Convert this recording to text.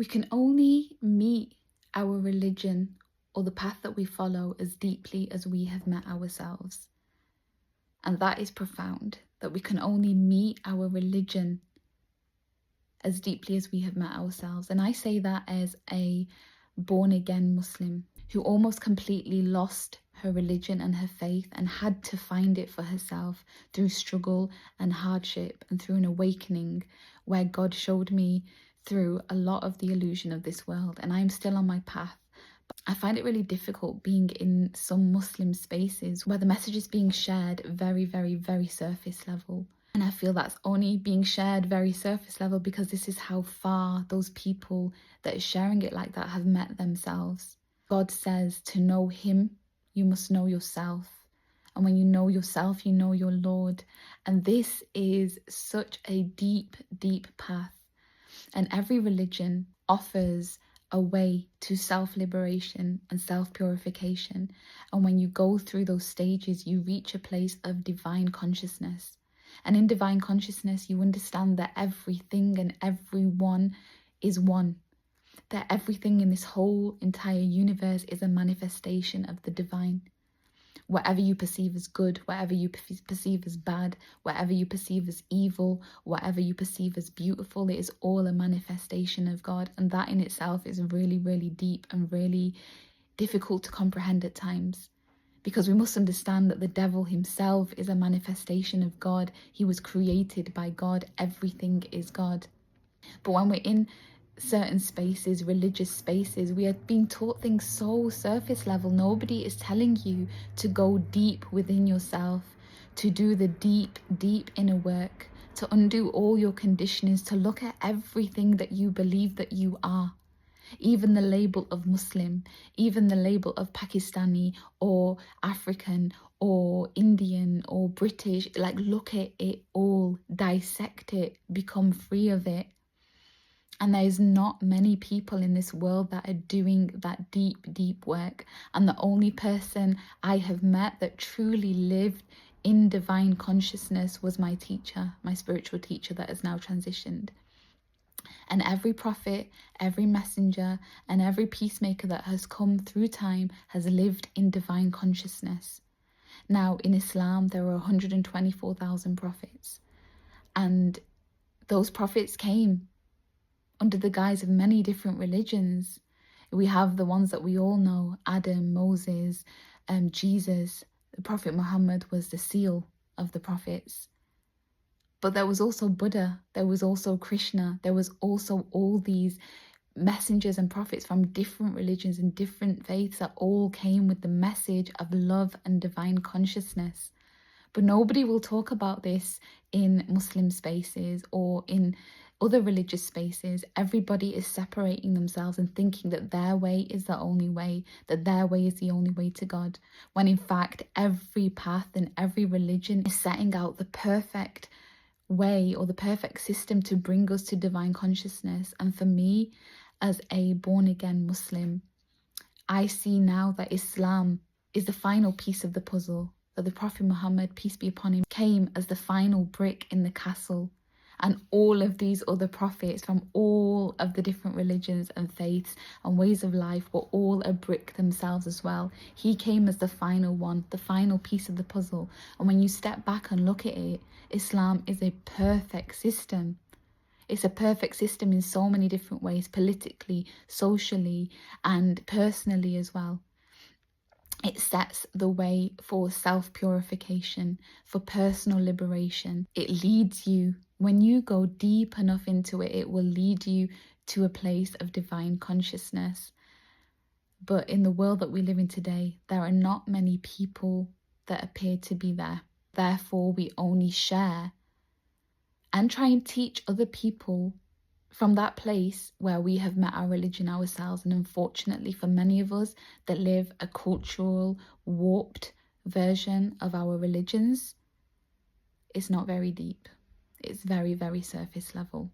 We can only meet our religion or the path that we follow as deeply as we have met ourselves. And that is profound, that we can only meet our religion as deeply as we have met ourselves. And I say that as a born-again Muslim who almost completely lost her religion and her faith and had to find it for herself through struggle and hardship and through an awakening where God showed me through a lot of the illusion of this world. And I'm still on my path. I find it really difficult being in some Muslim spaces where the message is being shared very, very, very surface level. And I feel that's only being shared very surface level because this is how far those people that are sharing it like that have met themselves. God says to know Him, you must know yourself. And when you know yourself, you know your Lord. And this is such a deep, deep path. And every religion offers a way to self-liberation and self-purification. And when you go through those stages, you reach a place of divine consciousness. And in divine consciousness, you understand that everything and everyone is one. That everything in this whole entire universe is a manifestation of the divine. Whatever you perceive as good, whatever you perceive as bad, whatever you perceive as evil, whatever you perceive as beautiful, it is all a manifestation of God. And that in itself is really, really deep and really difficult to comprehend at times. Because we must understand that the devil himself is a manifestation of God. He was created by God. Everything is God. But when we're in certain spaces, religious spaces, we are being taught things so surface level. Nobody is telling you to go deep within yourself, to do the deep, deep inner work, to undo all your conditionings, to look at everything that you believe that you are. Even the label of Muslim, even the label of Pakistani or African or Indian or British, like look at it all, dissect it, become free of it. And there's not many people in this world that are doing that deep, deep work. And the only person I have met that truly lived in divine consciousness was my teacher, my spiritual teacher that has now transitioned. And every prophet, every messenger, and every peacemaker that has come through time has lived in divine consciousness. Now, in Islam, there are 124,000 prophets. And those prophets came under the guise of many different religions. We have the ones that we all know, Adam, Moses, Jesus. The Prophet Muhammad was the seal of the prophets. But there was also Buddha, there was also Krishna, there was also all these messengers and prophets from different religions and different faiths that all came with the message of love and divine consciousness. But nobody will talk about this in Muslim spaces or in other religious spaces. Everybody is separating themselves and thinking that their way is the only way, that their way is the only way to God, when in fact every path and every religion is setting out the perfect way or the perfect system to bring us to divine consciousness. And for me, as a born-again Muslim, I see now that Islam is the final piece of the puzzle, that the Prophet Muhammad, peace be upon him, came as the final brick in the castle. And all of these other prophets from all of the different religions and faiths and ways of life were all a brick themselves as well. He came as the final one, the final piece of the puzzle. And when you step back and look at it, Islam is a perfect system. It's a perfect system in so many different ways, politically, socially, and personally as well. It sets the way for self-purification, for personal liberation. It leads you, when you go deep enough into it, it will lead you to a place of divine consciousness. But in the world that we live in today, there are not many people that appear to be there. Therefore, we only share and try and teach other people from that place where we have met our religion ourselves. And unfortunately for many of us that live a cultural, warped version of our religions, it's not very deep. It's very, very surface level.